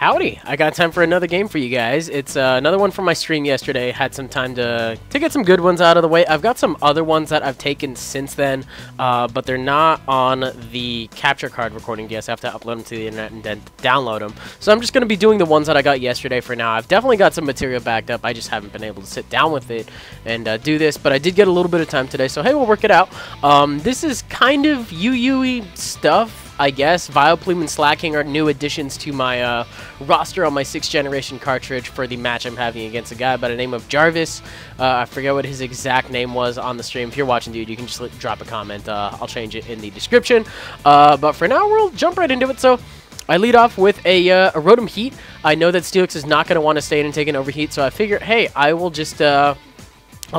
Howdy! I got time for another game for you guys. It's another one from my stream yesterday. Had some time to get some good ones out of the way. I've got some other ones that I've taken since then, but they're not on the capture card recording DS. I have to upload them to the internet and then download them. So I'm just going to be doing the ones that I got yesterday for now. I've definitely got some material backed up. I just haven't been able to sit down with it and do this, but I did get a little bit of time today. So hey, we'll work it out. This is kind of UU-y stuff, I guess. Vileplume and Slacking are new additions to my roster on my 6th generation cartridge for the match I'm having against a guy by the name of Jarvis. I forget what his exact name was on the stream. If you're watching, dude, you can just drop a comment. I'll change it in the description. But for now, we'll jump right into it. So I lead off with a Rotom Heat. I know that Steelix is not going to want to stay in and take an Overheat, so I figured, hey, I will just I'll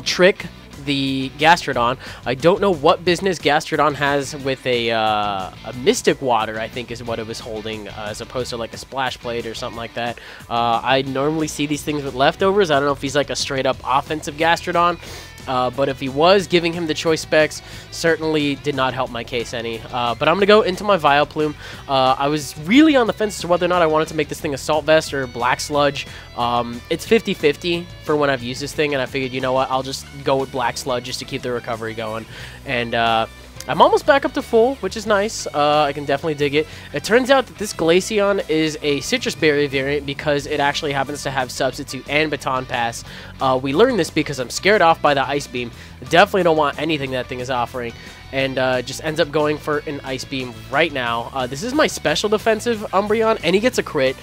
trick the Gastrodon. I don't know what business Gastrodon has with a Mystic Water, I think is what it was holding, as opposed to like a Splash Blade or something like that. I normally see these things with leftovers. I don't know if he's like a straight up offensive Gastrodon. But if he was, giving him the choice specs certainly did not help my case any. But I'm going to go into my Vileplume. I was really on the fence as to whether or not I wanted to make this thing Assault Vest or Black Sludge. It's 50-50 for when I've used this thing, and I figured, you know what, I'll just go with Black Sludge just to keep the recovery going. And I'm almost back up to full, which is nice. I can definitely dig it. It turns out that this Glaceon is a Citrus Berry variant because it actually happens to have Substitute and Baton Pass. We learned this because I'm scared off by the Ice Beam. Definitely don't want anything that thing is offering. And just ends up going for an Ice Beam right now. This is my special defensive Umbreon, and he gets a crit.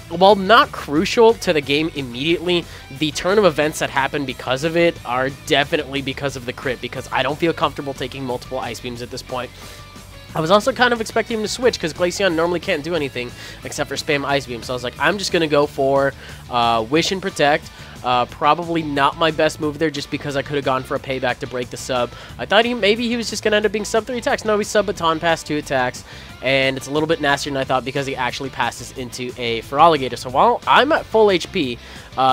While not crucial to the game immediately, the turn of events that happen because of it are definitely because of the crit, because I don't feel comfortable taking multiple Ice Beams at this point. I was also kind of expecting him to switch because Glaceon normally can't do anything except for spam Ice Beam, so I was like, I'm just going to go for Wish and Protect. Probably not my best move there just because I could have gone for a payback to break the sub. I thought maybe he was just going to end up being sub 3 attacks. No, he's sub Baton Pass 2 attacks, and it's a little bit nastier than I thought because he actually passes into a Feraligatr. So while I'm at full HP,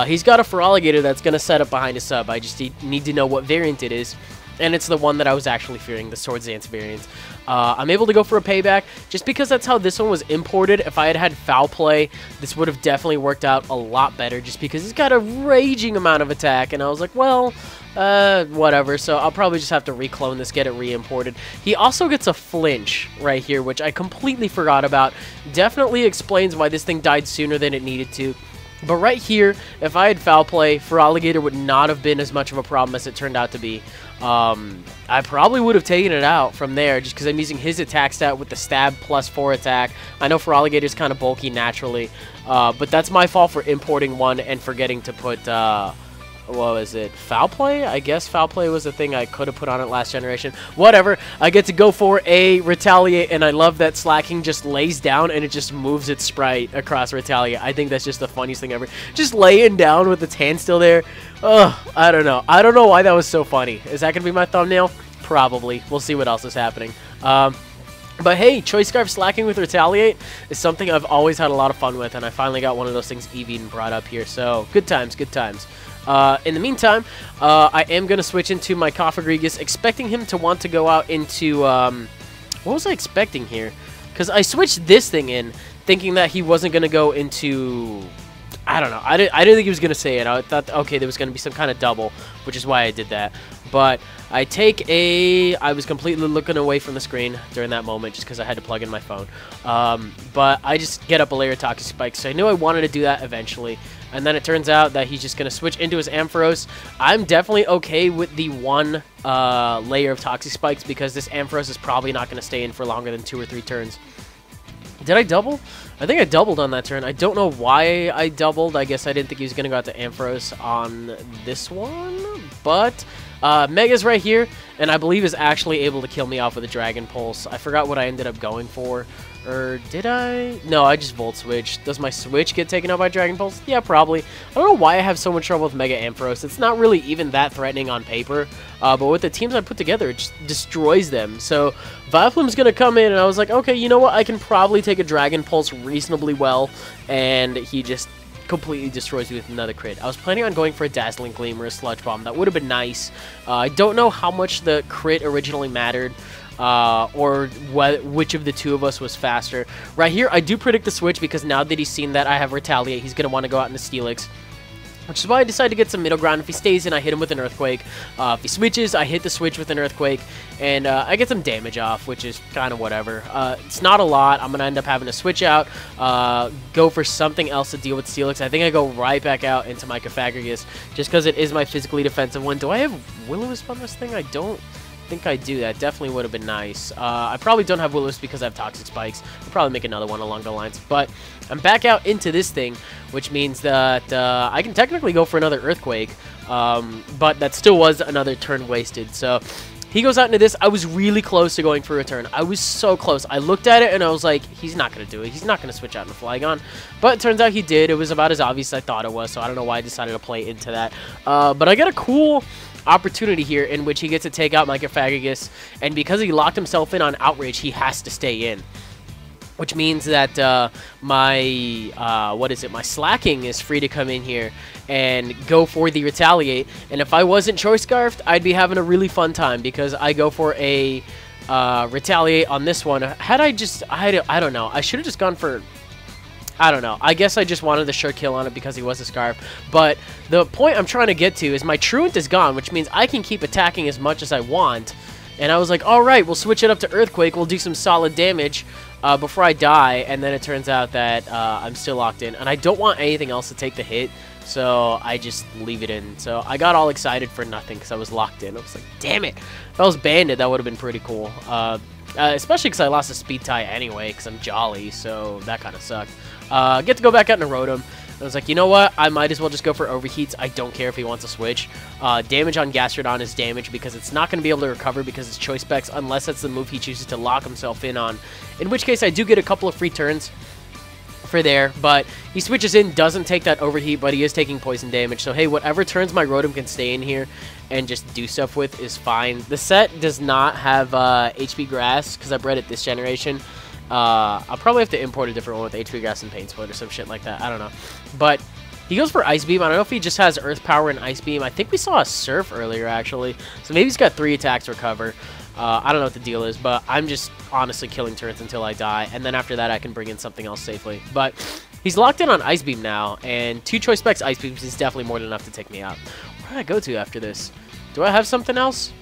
he's got a Feraligatr that's going to set up behind his sub. I just need to know what variant it is. And it's the one that I was actually fearing, the Swords Dance variant. I'm able to go for a payback just because that's how this one was imported. If I had had Foul Play, this would have definitely worked out a lot better just because he's got a raging amount of attack. And I was like, well, whatever. So I'll probably just have to reclone this, get it re-imported. He also gets a flinch right here, which I completely forgot about. Definitely explains why this thing died sooner than it needed to. But right here, if I had Foul Play, Feraligatr would not have been as much of a problem as it turned out to be. I probably would have taken it out from there just because I'm using his attack stat with the stab plus 4 attack. I know Feraligatr is kind of bulky naturally, but that's my fault for importing one and forgetting to put, what was it, Foul Play? I guess Foul Play was the thing I could have put on it last generation. Whatever, I get to go for a Retaliate, and I love that Slacking just lays down and it just moves its sprite across Retaliate. I think that's just the funniest thing ever. Just laying down with its hand still there. Ugh, I don't know. I don't know why that was so funny. Is that going to be my thumbnail? Probably. We'll see what else is happening. But hey, Choice Scarf Slacking with Retaliate is something I've always had a lot of fun with, and I finally got one of those things Eevee brought up here. So, good times, good times. In the meantime, I am going to switch into my Cofagrigus, expecting him to want to go out into, what was I expecting here? Because I switched this thing in, thinking that he wasn't going to go into, I don't know, I didn't think he was going to say it. I thought, okay, there was going to be some kind of double, which is why I did that. But I was completely looking away from the screen during that moment just because I had to plug in my phone. But I just get up a layer of Toxic Spikes, so I knew I wanted to do that eventually. And then it turns out that he's just going to switch into his Ampharos. I'm definitely okay with the one layer of Toxic Spikes because this Ampharos is probably not going to stay in for longer than 2 or 3 turns. Did I double? I think I doubled on that turn. I don't know why I doubled. I guess I didn't think he was going to go out to Ampharos on this one. But Mega's right here, and I believe is actually able to kill me off with a Dragon Pulse. I forgot what I ended up going for. Or did I? No, I just Volt Switch. Does my Switch get taken out by Dragon Pulse? Yeah, probably. I don't know why I have so much trouble with Mega Ampharos. It's not really even that threatening on paper. But with the teams I put together, it just destroys them. So Vileplume's going to come in, and I was like, okay, you know what? I can probably take a Dragon Pulse reasonably well. And he just completely destroys me with another crit. I was planning on going for a Dazzling Gleam or a Sludge Bomb. That would have been nice. I don't know how much the crit originally mattered. or which of the two of us was faster. Right here, I do predict the switch because now that he's seen that I have Retaliate, he's going to want to go out into Steelix. Which is why I decided to get some middle ground. If he stays in, I hit him with an Earthquake. If he switches, I hit the switch with an Earthquake. And I get some damage off, which is kind of whatever. It's not a lot. I'm going to end up having to switch out, go for something else to deal with Steelix. I think I go right back out into my Cofagrigus, just because it is my physically defensive one. Do I have Will-O-Wisp on this thing? I don't think I do. That definitely would have been nice. I probably don't have Will-O-Wisp because I have Toxic Spikes. I'll probably make another one along the lines. But I'm back out into this thing, which means that I can technically go for another Earthquake, but that still was another turn wasted. So he goes out into this. I was really close to going for a turn. I was so close. I looked at it and I was like, he's not going to do it. He's not going to switch out into Flygon. But it turns out he did. It was about as obvious as I thought it was, so I don't know why I decided to play into that. But I get a cool opportunity here in which he gets to take out my Cofagrigus, and because he locked himself in on Outrage, he has to stay in. Which means that my Slacking is free to come in here and go for the Retaliate. And if I wasn't Choice Scarfed, I'd be having a really fun time because I go for a Retaliate on this one. Had I just, I don't know. I should have just gone for, I don't know. I guess I just wanted the sure kill on it because he was a Scarf. But the point I'm trying to get to is my Truant is gone, which means I can keep attacking as much as I want. And I was like, all right, we'll switch it up to Earthquake. We'll do some solid damage before I die. And then it turns out that I'm still locked in. And I don't want anything else to take the hit, so I just leave it in. So I got all excited for nothing because I was locked in. I was like, damn it. If I was Banded, that would have been pretty cool. Especially because I lost a Speed tie anyway because I'm Jolly, so that kind of sucked. Get to go back out into Rotom. I was like, you know what? I might as well just go for Overheats. I don't care if he wants to switch. Damage on Gastrodon is damage because it's not going to be able to recover because it's Choice Specs unless that's the move he chooses to lock himself in on. In which case, I do get a couple of free turns for there, but he switches in, doesn't take that Overheat, but he is taking poison damage. So, hey, whatever turns my Rotom can stay in here and just do stuff with is fine. The set does not have HP Grass because I bred it this generation. I'll probably have to import a different one with HP Grass and Pain Split or some shit like that. I don't know. But he goes for Ice Beam. I don't know if he just has Earth Power and Ice Beam. I think we saw a Surf earlier, actually. So maybe he's got 3 attacks recover. I don't know what the deal is, but I'm just honestly killing turrets until I die. And then after that, I can bring in something else safely. But he's locked in on Ice Beam now. And 2 Choice Specs Ice Beams is definitely more than enough to take me out. Where did I go to after this? Do I have something else?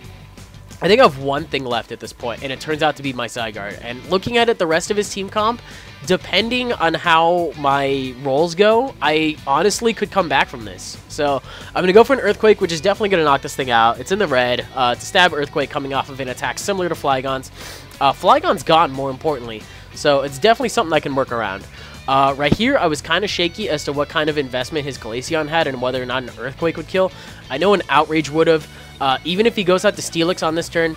I think I have one thing left at this point, and it turns out to be my Zygarde. And looking at it, the rest of his team comp, depending on how my rolls go, I honestly could come back from this. So I'm going to go for an Earthquake, which is definitely going to knock this thing out. It's in the red. It's a stab Earthquake coming off of an attack similar to Flygon's. Flygon's gone, more importantly, so it's definitely something I can work around. Right here, I was kind of shaky as to what kind of investment his Glaceon had and whether or not an Earthquake would kill. I know an Outrage would have. Even if he goes out to Steelix on this turn,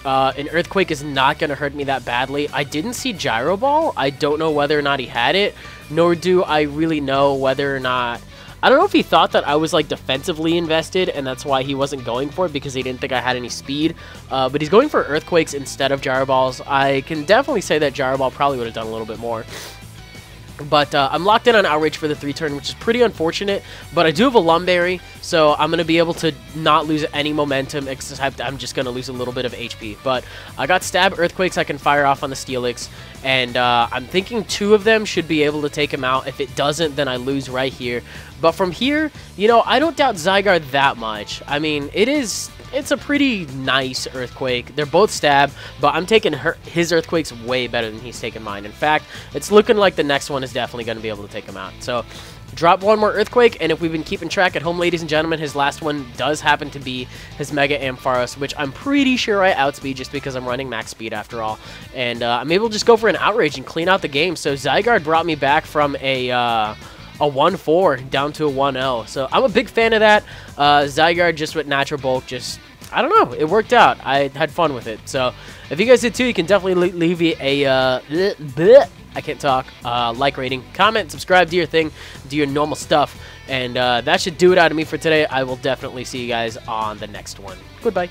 an Earthquake is not going to hurt me that badly. I didn't see Gyro Ball. I don't know whether or not he had it, nor do I really know whether or not... I don't know if he thought that I was, like, defensively invested, and that's why he wasn't going for it, because he didn't think I had any speed. But he's going for Earthquakes instead of Gyro Balls. I can definitely say that Gyro Ball probably would have done a little bit more. But I'm locked in on Outrage for the 3 turn, which is pretty unfortunate. But I do have a Lumberry, so I'm going to be able to not lose any momentum, except I'm just going to lose a little bit of HP. But I got Stab Earthquakes I can fire off on the Steelix, and I'm thinking 2 of them should be able to take him out. If it doesn't, then I lose right here. But from here, you know, I don't doubt Zygarde that much. I mean, it's a pretty nice Earthquake. They're both stab, but I'm taking his Earthquakes way better than he's taking mine. In fact, it's looking like the next one is definitely going to be able to take him out. So, drop one more Earthquake, and if we've been keeping track at home, ladies and gentlemen, his last one does happen to be his Mega Ampharos, which I'm pretty sure I outspeed just because I'm running max speed after all. And I'm able to just go for an Outrage and clean out the game. So, Zygarde brought me back from a 1-4 down to a 1-0. So I'm a big fan of that. Zygarde just with Natural Bulk, just, I don't know, it worked out. I had fun with it. So if you guys did too, you can definitely leave me a, I can't talk, like rating, comment, subscribe, do your thing, do your normal stuff. And that should do it out of me for today. I will definitely see you guys on the next one. Goodbye.